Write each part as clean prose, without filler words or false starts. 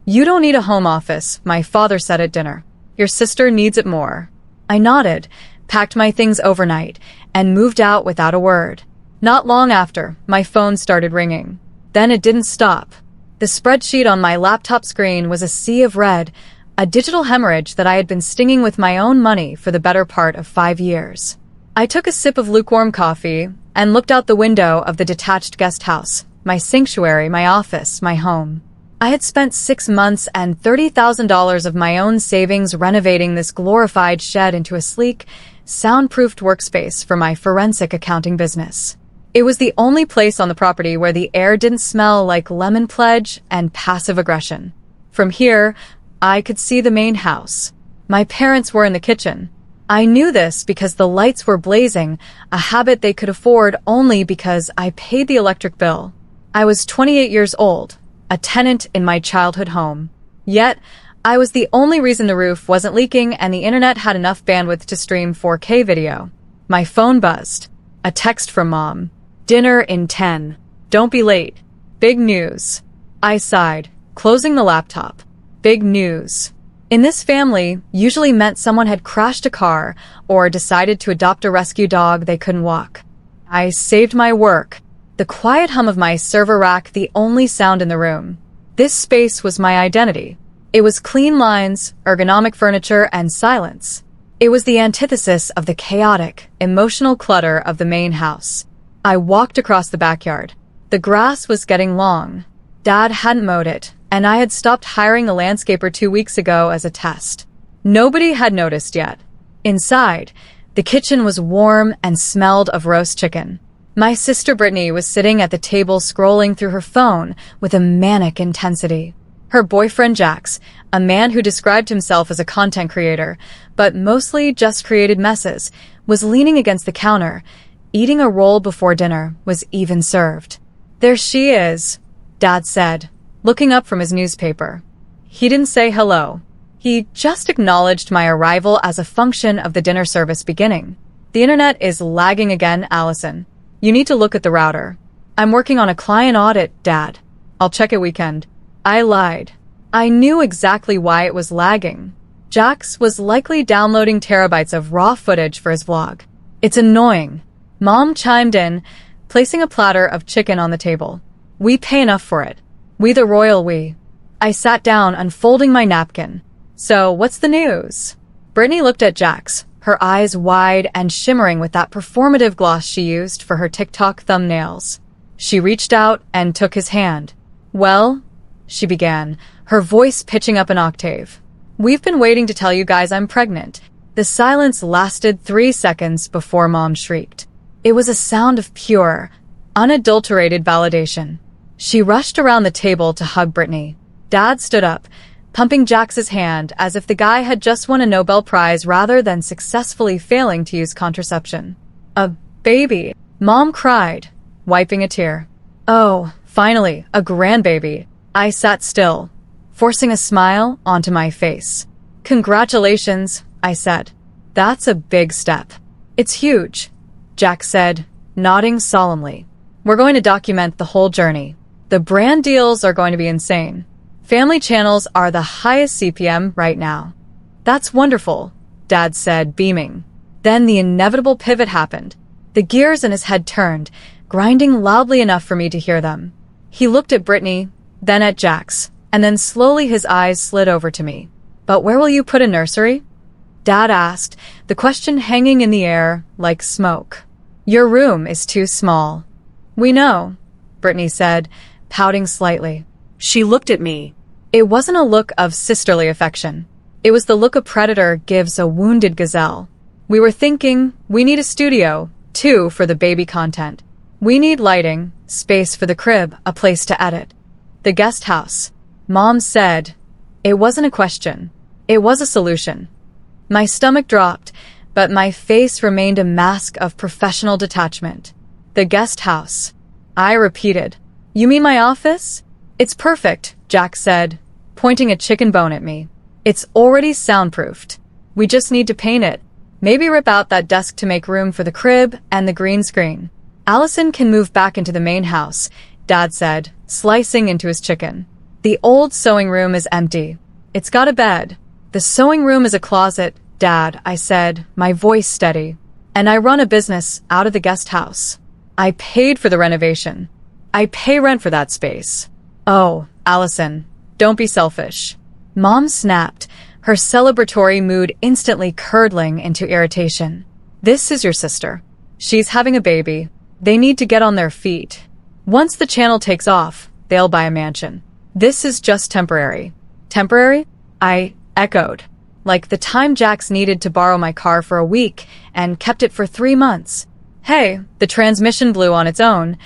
"You don't need a home office," my father said at dinner. "Your sister needs it more." I nodded, packed my things overnight, and moved out without a word. Not long after, my phone started ringing. Then it didn't stop. The spreadsheet on my laptop screen was a sea of red, a digital hemorrhage that I had been stinging with my own money for the better part of 5 years. I took a sip of lukewarm coffee and looked out the window of the detached guest house, my sanctuary, my office, my home. I had spent 6 months and $30,000 of my own savings renovating this glorified shed into a sleek, soundproofed workspace for my forensic accounting business. It was the only place on the property where the air didn't smell like lemon pledge and passive aggression. From here, I could see the main house. My parents were in the kitchen. I knew this because the lights were blazing, a habit they could afford only because I paid the electric bill. I was 28 years old, a tenant in my childhood home. Yet, I was the only reason the roof wasn't leaking and the internet had enough bandwidth to stream 4K video. My phone buzzed. A text from Mom. "Dinner in 10. Don't be late. Big news." I sighed, closing the laptop. Big news. In this family, usually meant someone had crashed a car or decided to adopt a rescue dog they couldn't walk. I saved my work. The quiet hum of my server rack the only sound in the room. This space was my identity. It was clean lines, ergonomic furniture, and silence. It was the antithesis of the chaotic, emotional clutter of the main house. I walked across the backyard. The grass was getting long. Dad hadn't mowed it, and I had stopped hiring a landscaper 2 weeks ago as a test. Nobody had noticed yet. Inside, the kitchen was warm and smelled of roast chicken. My sister Brittany was sitting at the table scrolling through her phone with a manic intensity. Her boyfriend Jax, a man who described himself as a content creator, but mostly just created messes, was leaning against the counter, eating a roll before dinner was even served. "There she is," Dad said, looking up from his newspaper. He didn't say hello. He just acknowledged my arrival as a function of the dinner service beginning. "The internet is lagging again, Allison. You need to look at the router." "I'm working on a client audit, Dad. I'll check it weekend." I lied. I knew exactly why it was lagging. Jax was likely downloading terabytes of raw footage for his vlog. "It's annoying." Mom chimed in, placing a platter of chicken on the table. "We pay enough for it. We the royal we." I sat down, unfolding my napkin. "So, what's the news?" Brittany looked at Jax, her eyes wide and shimmering with that performative gloss she used for her TikTok thumbnails. She reached out and took his hand. "Well," she began, her voice pitching up an octave. "We've been waiting to tell you guys I'm pregnant." The silence lasted 3 seconds before Mom shrieked. It was a sound of pure, unadulterated validation. She rushed around the table to hug Brittany. Dad stood up, pumping Jax's hand as if the guy had just won a Nobel Prize rather than successfully failing to use contraception. "A baby," Mom cried, wiping a tear. "Oh, finally, a grandbaby." I sat still, forcing a smile onto my face. "Congratulations," I said. "That's a big step." "It's huge," Jax said, nodding solemnly. "We're going to document the whole journey. The brand deals are going to be insane. Family channels are the highest CPM right now." "That's wonderful," Dad said, beaming. Then the inevitable pivot happened. The gears in his head turned, grinding loudly enough for me to hear them. He looked at Brittany, then at Jax, and then slowly his eyes slid over to me. "But where will you put a nursery?" Dad asked, the question hanging in the air like smoke. "Your room is too small." "We know," Brittany said, pouting slightly. She looked at me. It wasn't a look of sisterly affection. It was the look a predator gives a wounded gazelle. "We were thinking, we need a studio, too, for the baby content. We need lighting, space for the crib, a place to edit." "The guest house," Mom said. It wasn't a question. It was a solution. My stomach dropped, but my face remained a mask of professional detachment. "The guest house," I repeated. "You mean my office?" "It's perfect," Jack said, pointing a chicken bone at me. "It's already soundproofed. We just need to paint it. Maybe rip out that desk to make room for the crib and the green screen. Allison can move back into the main house," Dad said, slicing into his chicken. The old sewing room is empty. It's got a bed. The sewing room is a closet, Dad, I said, my voice steady. And I run a business out of the guest house. I paid for the renovation. I pay rent for that space. Oh, Allison, don't be selfish. Mom snapped, her celebratory mood instantly curdling into irritation. This is your sister. She's having a baby. They need to get on their feet. Once the channel takes off, they'll buy a mansion. This is just temporary. Temporary? I echoed. Like the time Jax needed to borrow my car for a week and kept it for 3 months. Hey, the transmission blew on its own,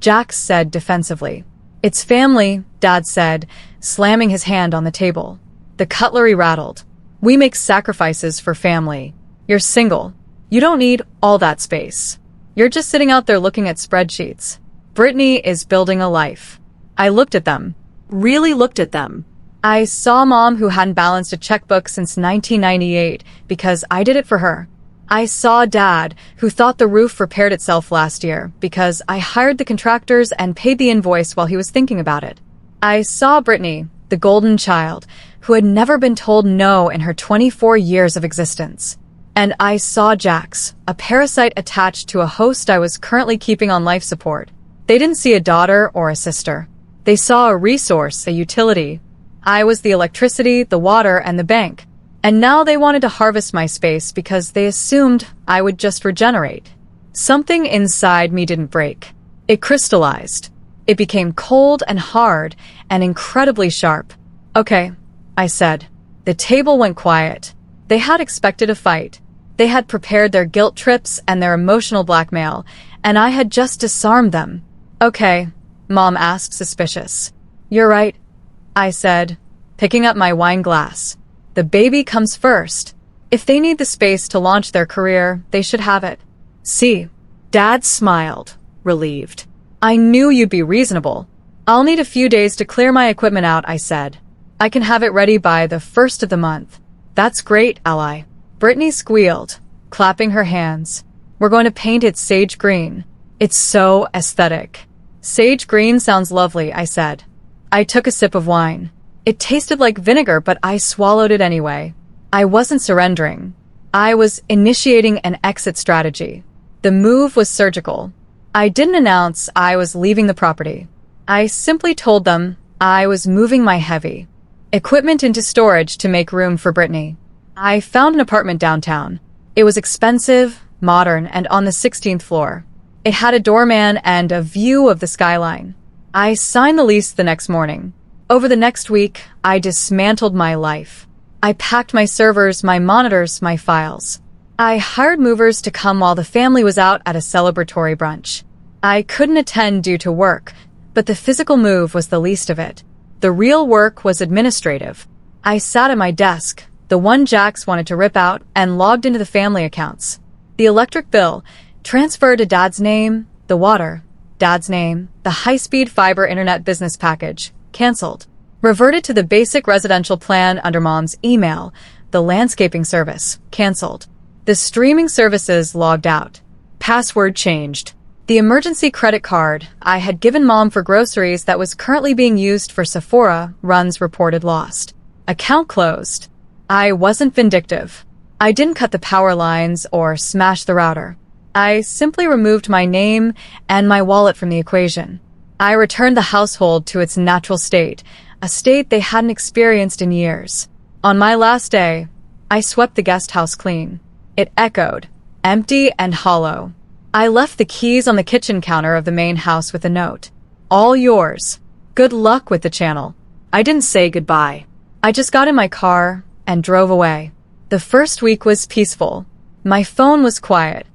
Jax said defensively. It's family, Dad said, slamming his hand on the table. The cutlery rattled. We make sacrifices for family. You're single. You don't need all that space. You're just sitting out there looking at spreadsheets. Brittany is building a life. I looked at them. Really looked at them. I saw Mom, who hadn't balanced a checkbook since 1998 because I did it for her. I saw Dad, who thought the roof repaired itself last year because I hired the contractors and paid the invoice while he was thinking about it. I saw Brittany, the golden child, who had never been told no in her 24 years of existence. And I saw Jax, a parasite attached to a host I was currently keeping on life support. They didn't see a daughter or a sister. They saw a resource, a utility. I was the electricity, the water, and the bank. And now they wanted to harvest my space because they assumed I would just regenerate. Something inside me didn't break. It crystallized. It became cold and hard and incredibly sharp. Okay, I said. The table went quiet. They had expected a fight. They had prepared their guilt trips and their emotional blackmail, and I had just disarmed them. Okay, Mom asked, suspicious. You're right, I said, picking up my wine glass. The baby comes first. If they need the space to launch their career, they should have it. See, Dad smiled, relieved. I knew you'd be reasonable. I'll need a few days to clear my equipment out, I said. I can have it ready by the 1st of the month. That's great, ally. Brittany squealed, clapping her hands. We're going to paint it sage green. It's so aesthetic. Sage green sounds lovely, I said. I took a sip of wine. It tasted like vinegar, but I swallowed it anyway. I wasn't surrendering. I was initiating an exit strategy. The move was surgical. I didn't announce I was leaving the property. I simply told them I was moving my heavy equipment into storage to make room for Brittany. I found an apartment downtown. It was expensive, modern, and on the 16th floor. It had a doorman and a view of the skyline. I signed the lease the next morning. Over the next week, I dismantled my life. I packed my servers, my monitors, my files. I hired movers to come while the family was out at a celebratory brunch. I couldn't attend due to work, but the physical move was the least of it. The real work was administrative. I sat at my desk, the one Jax wanted to rip out, and logged into the family accounts. The electric bill, transferred to Dad's name, the water, Dad's name, the high-speed fiber internet business package, cancelled. Reverted to the basic residential plan under Mom's email, the landscaping service, cancelled. The streaming services logged out. Password changed. The emergency credit card I had given Mom for groceries that was currently being used for Sephora runs reported lost. Account closed. I wasn't vindictive. I didn't cut the power lines or smash the router. I simply removed my name and my wallet from the equation. I returned the household to its natural state, a state they hadn't experienced in years. On my last day, I swept the guest house clean. It echoed, empty and hollow. I left the keys on the kitchen counter of the main house with a note. All yours. Good luck with the channel. I didn't say goodbye. I just got in my car and drove away. The first week was peaceful. My phone was quiet.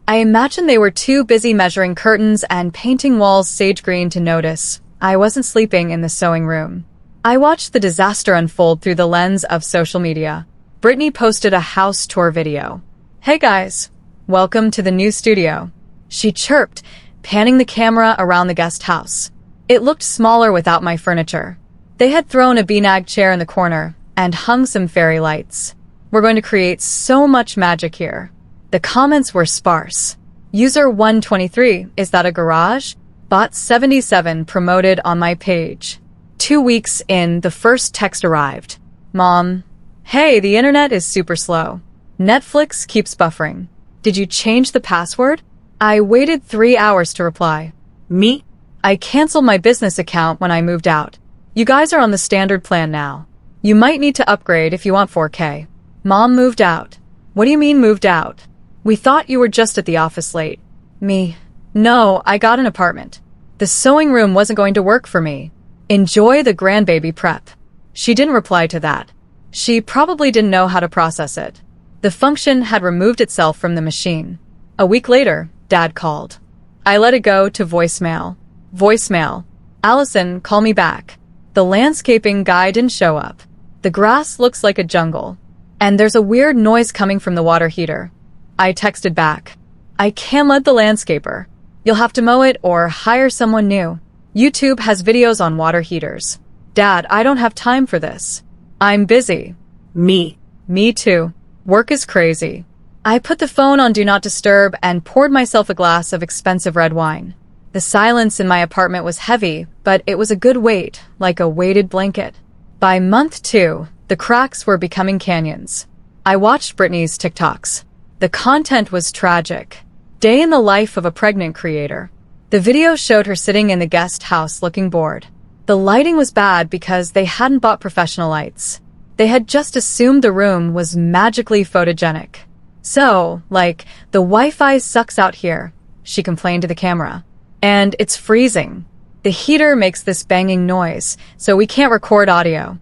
I imagined they were too busy measuring curtains and painting walls sage green to notice I wasn't sleeping in the sewing room. I watched the disaster unfold through the lens of social media. Brittany posted a house tour video. Hey guys, welcome to the new studio. She chirped, panning the camera around the guest house. It looked smaller without my furniture. They had thrown a beanbag chair in the corner and hung some fairy lights. We're going to create so much magic here. The comments were sparse. User 123, is that a garage? Bot 77 promoted on my page. 2 weeks in, the first text arrived. Mom, hey, the internet is super slow. Netflix keeps buffering. Did you change the password? I waited 3 hours to reply. Me? I canceled my business account when I moved out. You guys are on the standard plan now. You might need to upgrade if you want 4K. Mom moved out. What do you mean moved out? We thought you were just at the office late. Me. No, I got an apartment. The sewing room wasn't going to work for me. Enjoy the grandbaby prep. She didn't reply to that. She probably didn't know how to process it. The function had removed itself from the machine. A week later, Dad called. I let it go to voicemail. Voicemail. Allison, call me back. The landscaping guy didn't show up. The grass looks like a jungle. And there's a weird noise coming from the water heater. I texted back. I can't let the landscaper. You'll have to mow it or hire someone new. YouTube has videos on water heaters. Dad, I don't have time for this. I'm busy. Me. Me too. Work is crazy. I put the phone on Do Not Disturb and poured myself a glass of expensive red wine. The silence in my apartment was heavy, but it was a good weight, like a weighted blanket. By month 2, the cracks were becoming canyons. I watched Brittany's TikToks. The content was tragic. Day in the life of a pregnant creator. The video showed her sitting in the guest house looking bored. The lighting was bad because they hadn't bought professional lights. They had just assumed the room was magically photogenic. So, like, the Wi-Fi sucks out here, she complained to the camera. And it's freezing. The heater makes this banging noise, so we can't record audio.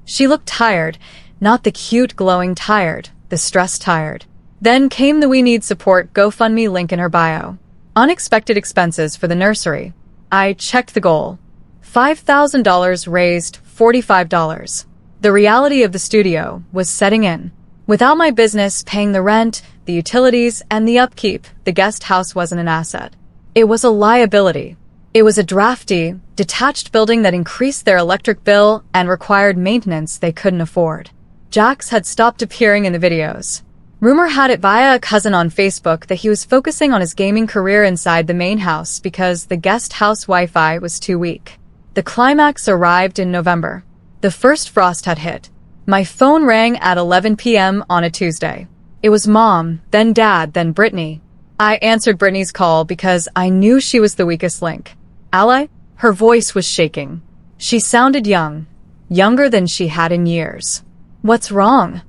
She looked tired, not the cute glowing tired, the stressed tired. Then came the We Need Support GoFundMe link in her bio. Unexpected expenses for the nursery. I checked the goal. $5,000 raised $45. The reality of the studio was setting in. Without my business paying the rent, the utilities, and the upkeep, the guest house wasn't an asset. It was a liability. It was a drafty, detached building that increased their electric bill and required maintenance they couldn't afford. Jax had stopped appearing in the videos. Rumor had it via a cousin on Facebook that he was focusing on his gaming career inside the main house because the guest house Wi-Fi was too weak. The climax arrived in November. The first frost had hit. My phone rang at 11 p.m. on a Tuesday. It was Mom, then Dad, then Brittany. I answered Brittany's call because I knew she was the weakest link. Ally? Her voice was shaking. She sounded young, younger than she had in years. What's wrong?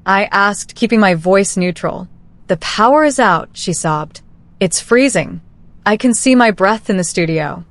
I asked, keeping my voice neutral. The power is out, she sobbed. It's freezing. I can see my breath in the studio.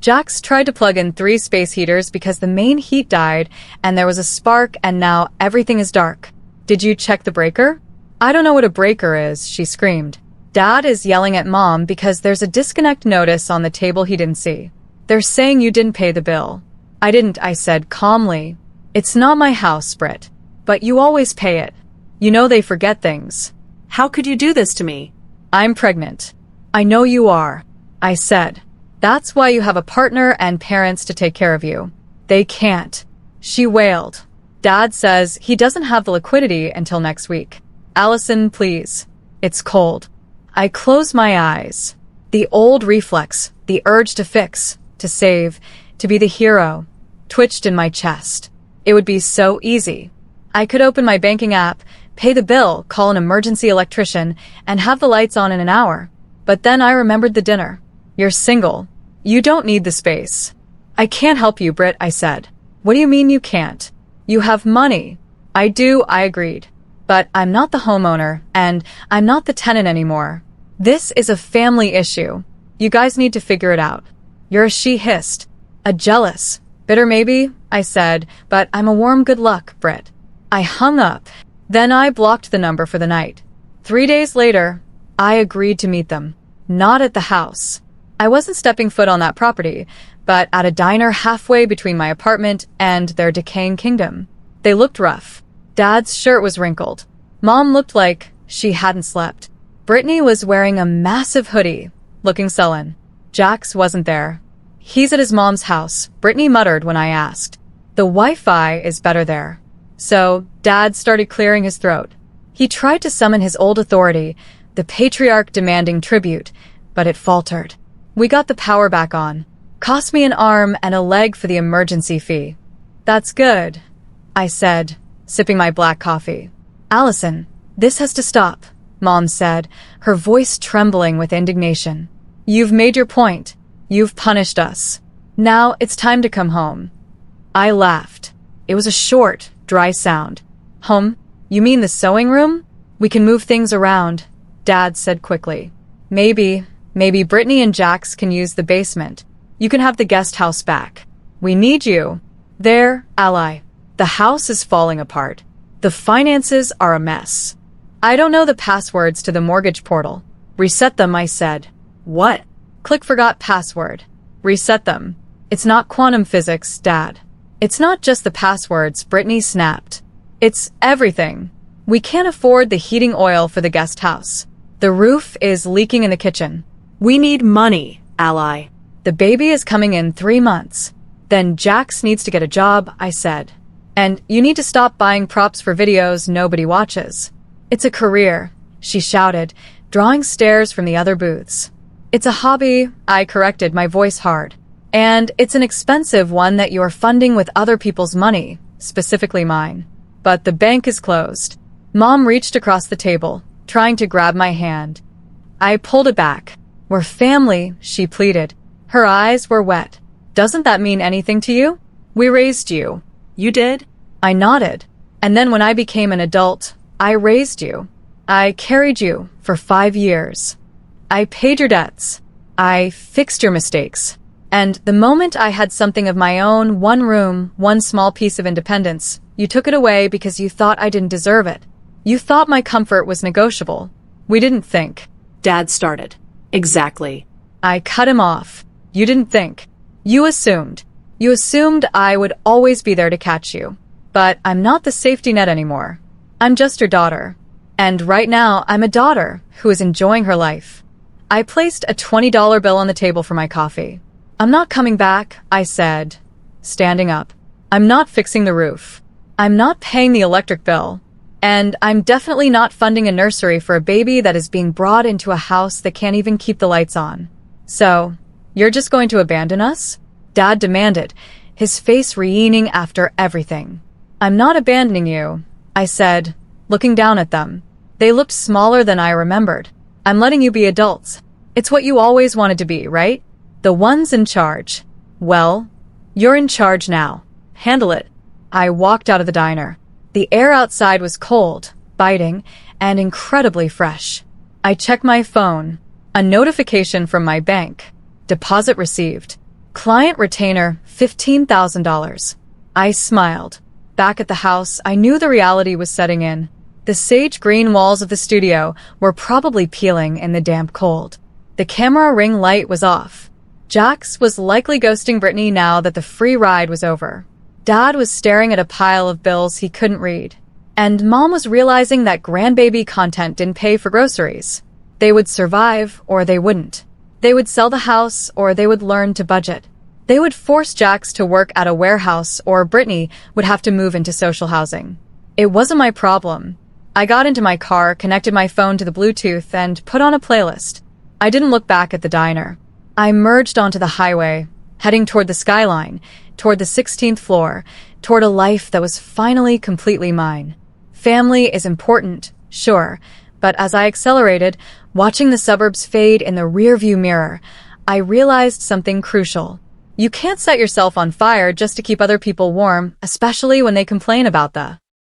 Jax tried to plug in 3 space heaters because the main heat died and there was a spark and now everything is dark. Did you check the breaker? I don't know what a breaker is, she screamed. Dad is yelling at Mom because there's a disconnect notice on the table he didn't see. They're saying you didn't pay the bill. I didn't, I said calmly. It's not my house, Britt. But you always pay it. You know they forget things. How could you do this to me? I'm pregnant. I know you are, I said. That's why you have a partner and parents to take care of you. They can't. She wailed. Dad says he doesn't have the liquidity until next week. Allison, please. It's cold. I closed my eyes. The old reflex, the urge to fix, to save, to be the hero, twitched in my chest. It would be so easy. I could open my banking app, pay the bill, call an emergency electrician, and have the lights on in an hour. But then I remembered the dinner. You're single. You don't need the space. I can't help you, Britt, I said. What do you mean you can't? You have money. I do, I agreed. But I'm not the homeowner, and I'm not the tenant anymore. This is a family issue. You guys need to figure it out. You're a she hissed. A jealous. Bitter maybe, I said, but I'm a warm good luck, Britt. I hung up. Then I blocked the number for the night. 3 days later, I agreed to meet them. Not at the house. I wasn't stepping foot on that property, but at a diner halfway between my apartment and their decaying kingdom. They looked rough. Dad's shirt was wrinkled. Mom looked like she hadn't slept. Brittany was wearing a massive hoodie, looking sullen. Jax wasn't there. He's at his mom's house, Brittany muttered when I asked. The Wi-Fi is better there. So, Dad started clearing his throat. He tried to summon his old authority, the patriarch demanding tribute, but it faltered. We got the power back on. Cost me an arm and a leg for the emergency fee. That's good, I said, sipping my black coffee. Allison, this has to stop, Mom said, her voice trembling with indignation. You've made your point. You've punished us. Now it's time to come home. I laughed. It was a short, dry sound. Home? You mean the sewing room? We can move things around, Dad said quickly. Maybe Brittany and Jax can use the basement. You can have the guest house back. We need you. There, ally. The house is falling apart. The finances are a mess. I don't know the passwords to the mortgage portal. Reset them, I said. What? Click forgot password. Reset them. It's not quantum physics, Dad. It's not just the passwords, Brittany snapped. It's everything. We can't afford the heating oil for the guest house. The roof is leaking in the kitchen. We need money, ally. The baby is coming in 3 months. Then Jax needs to get a job, I said. And you need to stop buying props for videos nobody watches. It's a career, she shouted, drawing stares from the other booths. It's a hobby, I corrected, my voice hard. And it's an expensive one that you're funding with other people's money, specifically mine. But the bank is closed. Mom reached across the table, trying to grab my hand. I pulled it back. We're family, she pleaded. Her eyes were wet. Doesn't that mean anything to you? We raised you. You did? I nodded. And then when I became an adult, I raised you. I carried you for 5 years. I paid your debts. I fixed your mistakes. And the moment I had something of my own, one room, one small piece of independence, you took it away because you thought I didn't deserve it. You thought my comfort was negotiable. We didn't think. Dad started. Exactly. I cut him off. You didn't think. You assumed. You assumed I would always be there to catch you. But I'm not the safety net anymore. I'm just your daughter. And right now, I'm a daughter who is enjoying her life. I placed a $20 bill on the table for my coffee. I'm not coming back, I said, standing up. I'm not fixing the roof. I'm not paying the electric bill. And I'm definitely not funding a nursery for a baby that is being brought into a house that can't even keep the lights on. So, you're just going to abandon us? Dad demanded, his face reening after everything. I'm not abandoning you, I said, looking down at them. They looked smaller than I remembered. I'm letting you be adults. It's what you always wanted to be, right? The ones in charge. Well, you're in charge now. Handle it. I walked out of the diner. The air outside was cold, biting, and incredibly fresh. I checked my phone. A notification from my bank. Deposit received. Client retainer, $15,000. I smiled. Back at the house, I knew the reality was setting in. The sage green walls of the studio were probably peeling in the damp cold. The camera ring light was off. Jax was likely ghosting Brittany now that the free ride was over. Dad was staring at a pile of bills he couldn't read. And Mom was realizing that grandbaby content didn't pay for groceries. They would survive or they wouldn't. They would sell the house or they would learn to budget. They would force Jax to work at a warehouse or Brittany would have to move into social housing. It wasn't my problem. I got into my car, connected my phone to the Bluetooth, and put on a playlist. I didn't look back at the diner. I merged onto the highway, heading toward the skyline, toward the 16th floor, toward a life that was finally completely mine. Family is important, sure, but as I accelerated, watching the suburbs fade in the rearview mirror, I realized something crucial. You can't set yourself on fire just to keep other people warm, especially when they complain about the